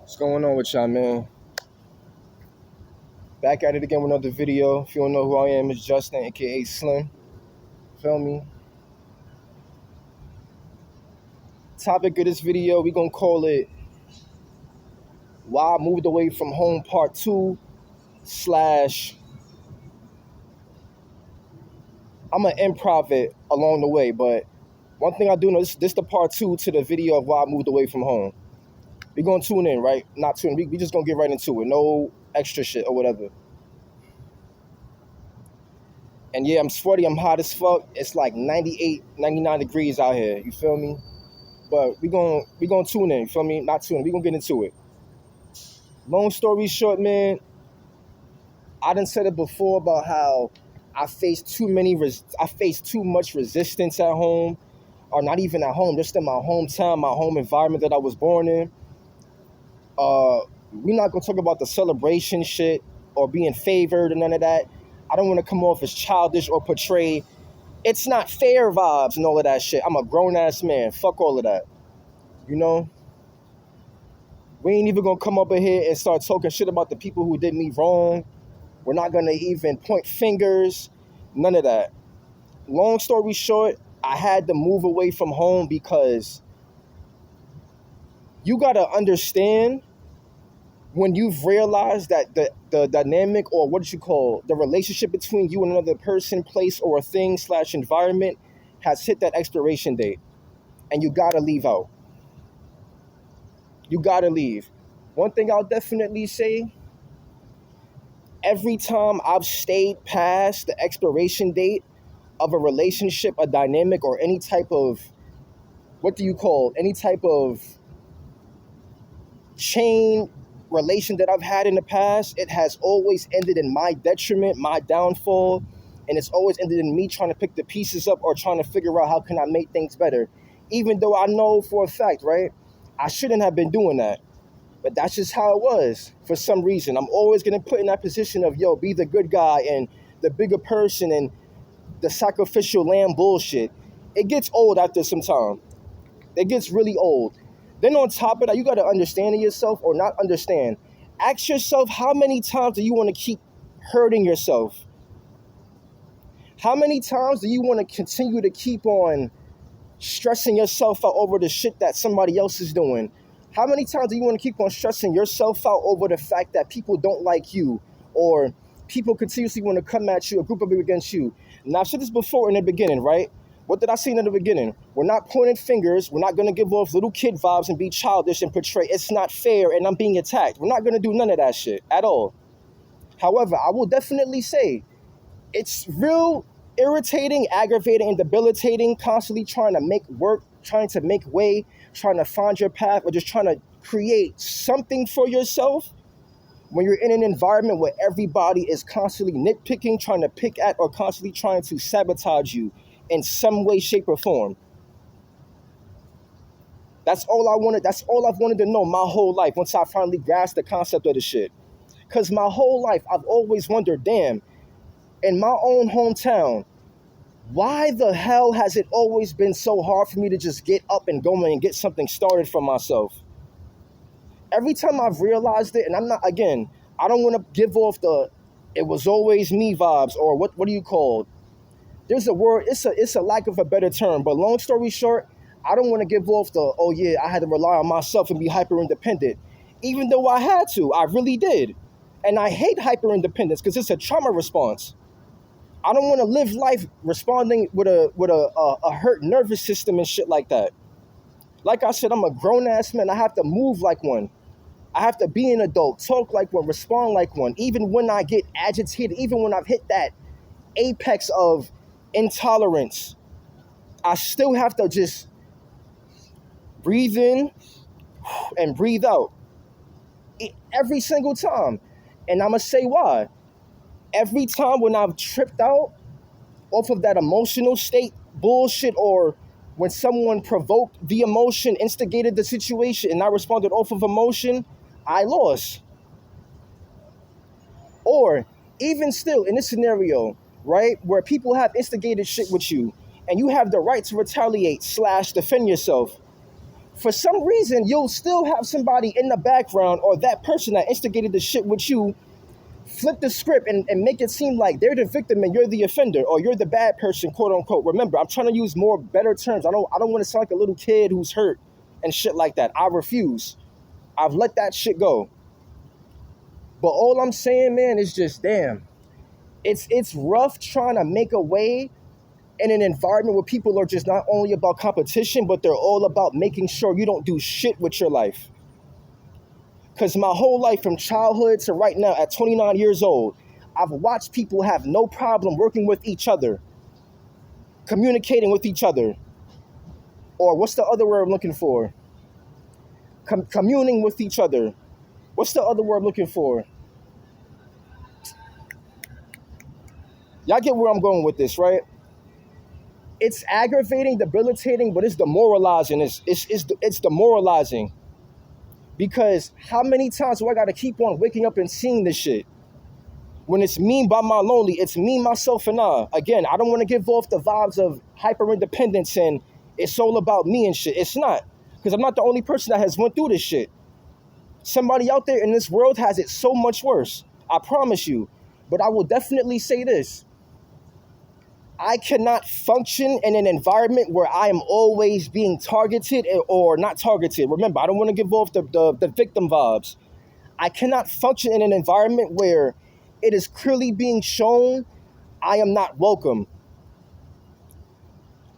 What's going on with y'all, man? Back at it again with another video. If you don't know who I am, it's Justin, aka Slim. Feel me? Topic of this video, we gonna call it Why I Moved Away from Home Part 2 slash I'm gonna improv it along the way, but one thing I do know, this the part 2 to the video of why I moved away from home. We gonna tune in, right? Not tune in, we just gonna get right into it. No extra shit or whatever. And yeah, I'm sweaty, I'm hot as fuck. It's like 98, 99 degrees out here. You feel me? But we gonna tune in, you feel me? Not tune in, we gonna get into it. Long story short, man, I done said it before about how I faced I faced too much resistance at home, or not even at home, just in my hometown, my home environment that I was born in. We're not gonna talk about the celebration shit or being favored and none of that. I don't want to come off as childish or portray it's not fair vibes and all of that shit. I'm a grown ass man. Fuck all of that. You know? We ain't even gonna come up in here and start talking shit about the people who did me wrong. We're not gonna even point fingers. None of that. Long story short, I had to move away from home because you gotta understand when you've realized that the dynamic, or what you call the relationship between you and another person, place, or a thing slash environment has hit that expiration date, and you gotta leave out. You gotta leave. One thing I'll definitely say, every time I've stayed past the expiration date of a relationship, a dynamic, or any type of, any type of chain relation that I've had in the past, it has always ended in my detriment, my downfall, and it's always ended in me trying to pick the pieces up or trying to figure out how can I make things better. Even though I know for a fact, right, I shouldn't have been doing that. But that's just how it was for some reason. I'm always going to put in that position of, yo, be the good guy and the bigger person and the sacrificial lamb bullshit. It gets old after some time. It gets really old. Then on top of that, you got to understand it yourself or not understand. Ask yourself, how many times do you want to keep hurting yourself? How many times do you want to continue to keep on stressing yourself out over the shit that somebody else is doing? How many times do you want to keep on stressing yourself out over the fact that people don't like you, or people continuously want to come at you or group up against you? Now, I've said this before in the beginning, right? What did I say in the beginning? We're not pointing fingers. We're not going to give off little kid vibes and be childish and portray it's not fair and I'm being attacked. We're not going to do none of that shit at all. However, I will definitely say it's real irritating, aggravating, and debilitating, constantly trying to make work, trying to make way, trying to find your path, or just trying to create something for yourself when you're in an environment where everybody is constantly nitpicking, trying to pick at, or constantly trying to sabotage you in some way, shape, or form. That's all I've wanted to know my whole life once I finally grasped the concept of the shit. Because my whole life, I've always wondered, damn, in my own hometown, why the hell has it always been so hard for me to just get up and go and get something started for myself? Every time I've realized it, and I don't want to give off the it was always me vibes, or what do you call it? There's a word, it's a lack of a better term, but long story short, I don't want to give off the, oh yeah, I had to rely on myself and be hyper independent. Even though I had to, I really did. And I hate hyper independence because it's a trauma response. I don't want to live life responding with a hurt nervous system and shit like that. Like I said, I'm a grown ass man. I have to move like one. I have to be an adult, talk like one, respond like one. Even when I get agitated, even when I've hit that apex of intolerance, I still have to just breathe in and breathe out every single time. And I'm going to say why. Every time when I've tripped out off of that emotional state bullshit, or when someone provoked the emotion, instigated the situation, and I responded off of emotion, I lost. Or even still in this scenario, right, where people have instigated shit with you and you have the right to retaliate slash defend yourself, For some reason, you'll still have somebody in the background or that person that instigated the shit with you flip the script and make it seem like they're the victim and you're the offender or you're the bad person, quote unquote. Remember, I'm trying to use more better terms. I don't want to sound like a little kid who's hurt and shit like that. I refuse. I've let that shit go. But all I'm saying, man, is just damn. It's rough trying to make a way in an environment where people are just not only about competition, but they're all about making sure you don't do shit with your life. Because my whole life, from childhood to right now, at 29 years old, I've watched people have no problem working with each other, communicating with each other, or what's the other word I'm looking for? Communing with each other. What's the other word I'm looking for? Y'all get where I'm going with this, right? It's aggravating, debilitating, but it's demoralizing. It's demoralizing. Because how many times do I got to keep on waking up and seeing this shit? When it's me by my lonely, it's me, myself, and I. Again, I don't want to give off the vibes of hyper independence and it's all about me and shit. It's not. Because I'm not the only person that has went through this shit. Somebody out there in this world has it so much worse. I promise you. But I will definitely say this. I cannot function in an environment where I am always being targeted or not targeted. Remember, I don't want to give off the victim vibes. I cannot function in an environment where it is clearly being shown I am not welcome.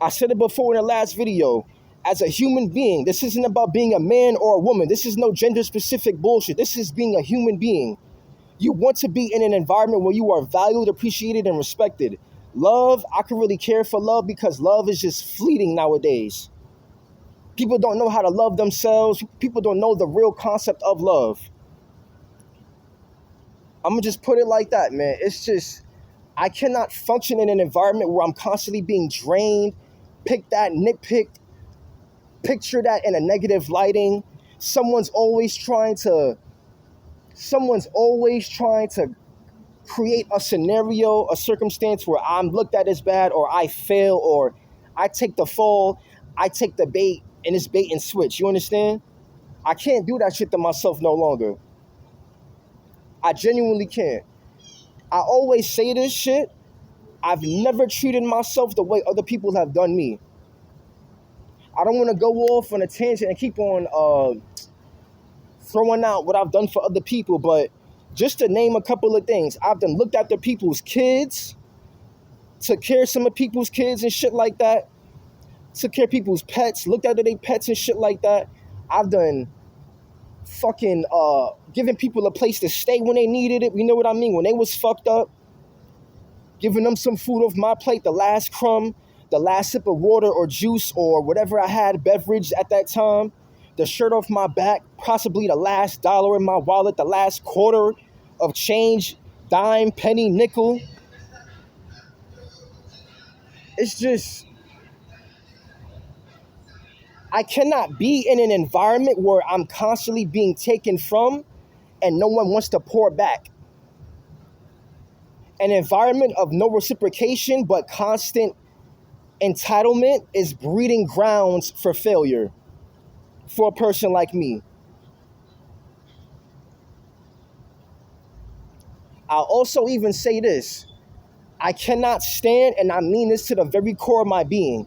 I said it before in the last video. As a human being, this isn't about being a man or a woman. This is no gender specific bullshit. This is being a human being. You want to be in an environment where you are valued, appreciated, and respected. Love, I can really care for love because love is just fleeting nowadays. People don't know how to love themselves. People don't know the real concept of love. I'm going to just put it like that, man. It's just, I cannot function in an environment where I'm constantly being drained, picked at, nitpicked, picture that in a negative lighting. Someone's always trying to create a scenario, a circumstance where I'm looked at as bad or I fail or I take the fall, I take the bait and it's bait and switch. You understand? I can't do that shit to myself no longer. I genuinely can't. I always say this shit. I've never treated myself the way other people have done me. I don't want to go off on a tangent and keep on throwing out what I've done for other people, but just to name a couple of things, I've done looked after people's kids, took care of some of people's kids and shit like that, took care of people's pets, looked after their pets and shit like that. I've done fucking giving people a place to stay when they needed it. You know what I mean? When they was fucked up, giving them some food off my plate, the last crumb, the last sip of water or juice or whatever I had, beverage at that time, the shirt off my back, possibly the last dollar in my wallet, the last quarter of change, dime, penny, nickel. It's just, I cannot be in an environment where I'm constantly being taken from and no one wants to pour back. An environment of no reciprocation but constant entitlement is breeding grounds for failure for a person like me. I'll also even say this. I cannot stand, and I mean this to the very core of my being,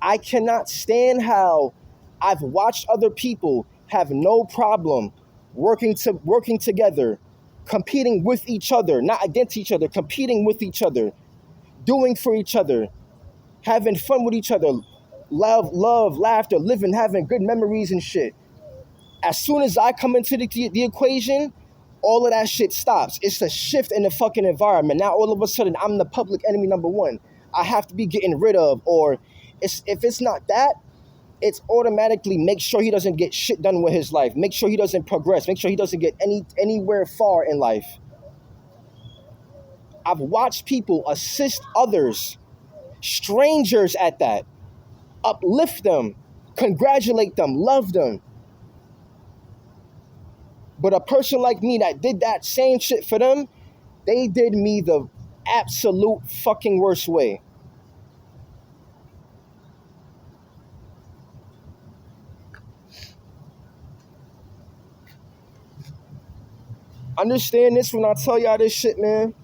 I cannot stand how I've watched other people have no problem working together, competing with each other, not against each other, competing with each other, doing for each other, having fun with each other, love, laughter, living, having good memories and shit. As soon as I come into the equation, all of that shit stops. It's a shift in the fucking environment. Now all of a sudden I'm the public enemy number one. I have to be getting rid of, or if it's not that, it's automatically make sure he doesn't get shit done with his life. Make sure he doesn't progress. Make sure he doesn't get anywhere far in life. I've watched people assist others, strangers at that, uplift them, congratulate them, love them. But a person like me that did that same shit for them, they did me the absolute fucking worst way. Understand this when I tell y'all this shit, man.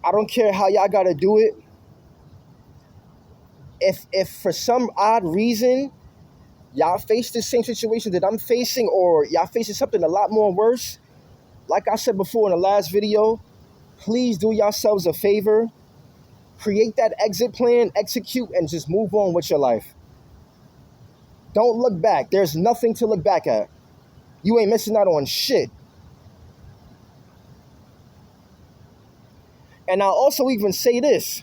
I don't care how y'all gotta do it. If for some odd reason y'all face the same situation that I'm facing, or y'all facing something a lot more worse, like I said before in the last video, please do yourselves a favor. Create that exit plan, execute, and just move on with your life. Don't look back. There's nothing to look back at. You ain't missing out on shit. And I'll also even say this.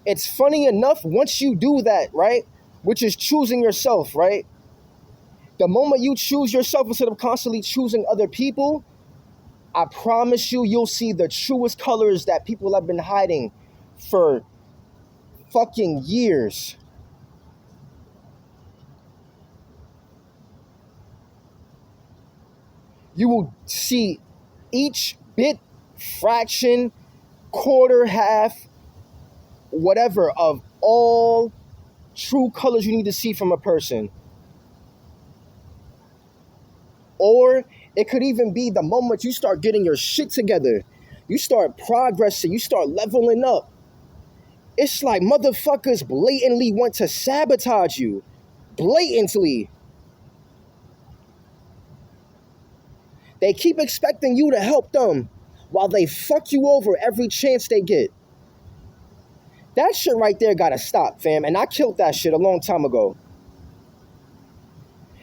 It's funny enough, once you do that, right, which is choosing yourself, right? The moment you choose yourself instead of constantly choosing other people, I promise you, you'll see the truest colors that people have been hiding for fucking years. You will see each bit, fraction, quarter, half, whatever, of all true colors you need to see from a person. Or it could even be the moment you start getting your shit together. You start progressing. You start leveling up. It's like motherfuckers blatantly want to sabotage you. Blatantly. They keep expecting you to help them while they fuck you over every chance they get. That shit right there gotta stop, fam. And I killed that shit a long time ago.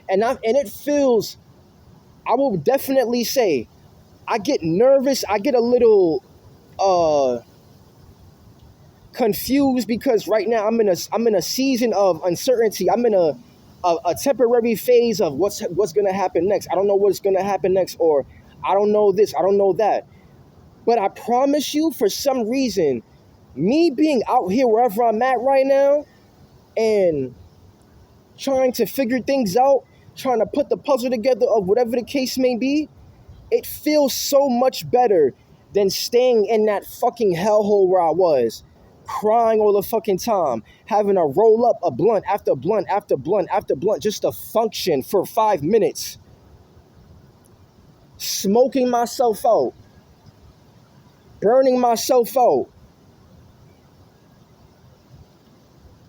And it feels, I will definitely say, I get nervous. I get a little confused because right now I'm in a season of uncertainty. I'm in a temporary phase of what's gonna happen next. I don't know what's gonna happen next, or I don't know this, I don't know that. But I promise you, for some reason, me being out here wherever I'm at right now and trying to figure things out, trying to put the puzzle together of whatever the case may be, it feels so much better than staying in that fucking hellhole where I was, crying all the fucking time, having to roll up a blunt after blunt after blunt after blunt just to function for 5 minutes, smoking myself out, burning myself out.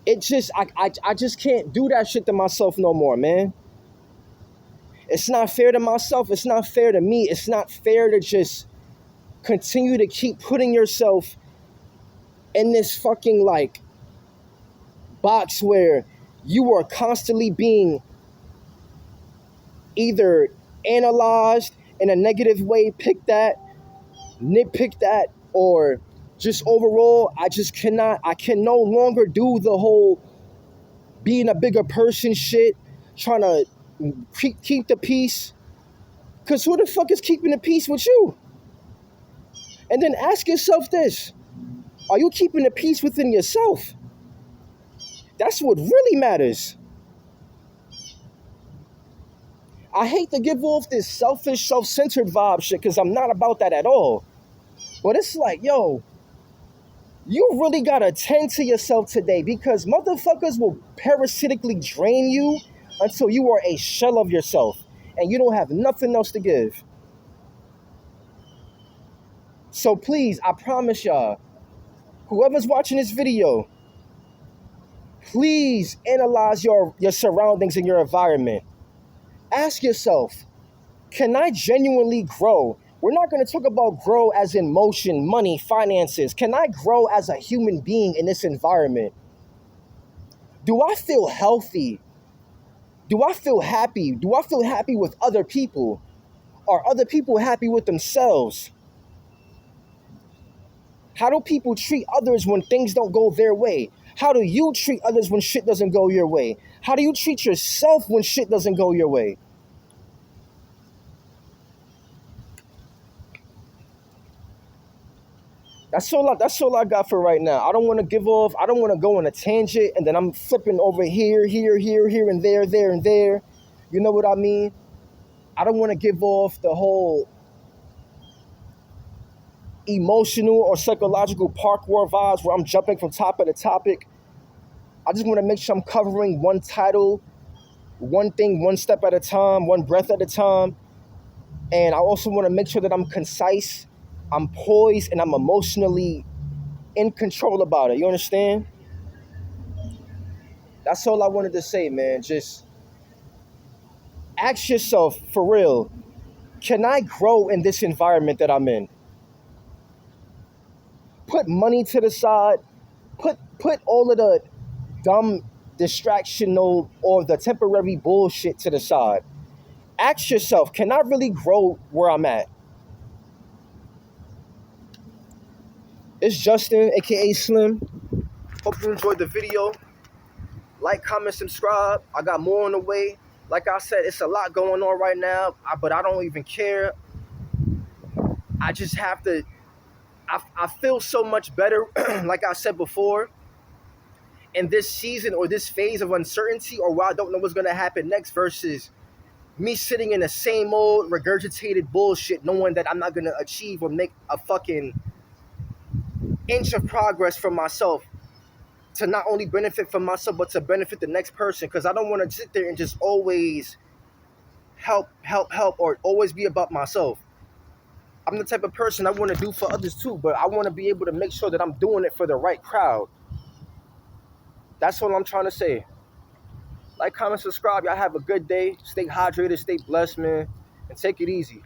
It just, I just can't do that shit to myself no more, man. It's not fair to myself. It's not fair to me. It's not fair to just continue to keep putting yourself in this fucking like box where you are constantly being either analyzed in a negative way, picked at, nitpicked at, or just overall, I can no longer do the whole being a bigger person shit, trying to keep the peace. Because who the fuck is keeping the peace with you? And then ask yourself this. Are you keeping the peace within yourself? That's what really matters. I hate to give off this selfish, self-centered vibe shit because I'm not about that at all. But it's like, yo, you really gotta tend to yourself today because motherfuckers will parasitically drain you until you are a shell of yourself and you don't have nothing else to give. So please, I promise y'all, whoever's watching this video, please analyze your surroundings and your environment. Ask yourself, can I genuinely grow? We're not going to talk about grow as in motion, money, finances. Can I grow as a human being in this environment? Do I feel healthy? Do I feel happy? Do I feel happy with other people? Are other people happy with themselves? How do people treat others when things don't go their way? How do you treat others when shit doesn't go your way? How do you treat yourself when shit doesn't go your way? That's all I got for right now. I don't want to give off. I don't want to go on a tangent and then I'm flipping over here, and there, and there. You know what I mean? I don't want to give off the whole emotional or psychological parkour vibes where I'm jumping from topic to topic. I just want to make sure I'm covering one title, one thing, one step at a time, one breath at a time. And I also want to make sure that I'm concise, I'm poised, and I'm emotionally in control about it. You understand? That's all I wanted to say, man. Just ask yourself for real, can I grow in this environment that I'm in? Put money to the side, put all of the dumb distractional or the temporary bullshit to the side. Ask yourself, can I really grow where I'm at? It's Justin, aka Slim. Hope you enjoyed the video. Like, comment, subscribe. I got more on the way. Like I said, it's a lot going on right now, but I don't even care. I just have to. I feel so much better, like I said before, in this season or this phase of uncertainty or where I don't know what's going to happen next versus me sitting in the same old regurgitated bullshit, knowing that I'm not going to achieve or make a fucking inch of progress for myself to not only benefit from myself, but to benefit the next person. Because I don't want to sit there and just always help, or always be about myself. I'm the type of person I want to do for others too, but I want to be able to make sure that I'm doing it for the right crowd. That's all I'm trying to say. Like, comment, subscribe. Y'all have a good day. Stay hydrated, stay blessed, man, and take it easy.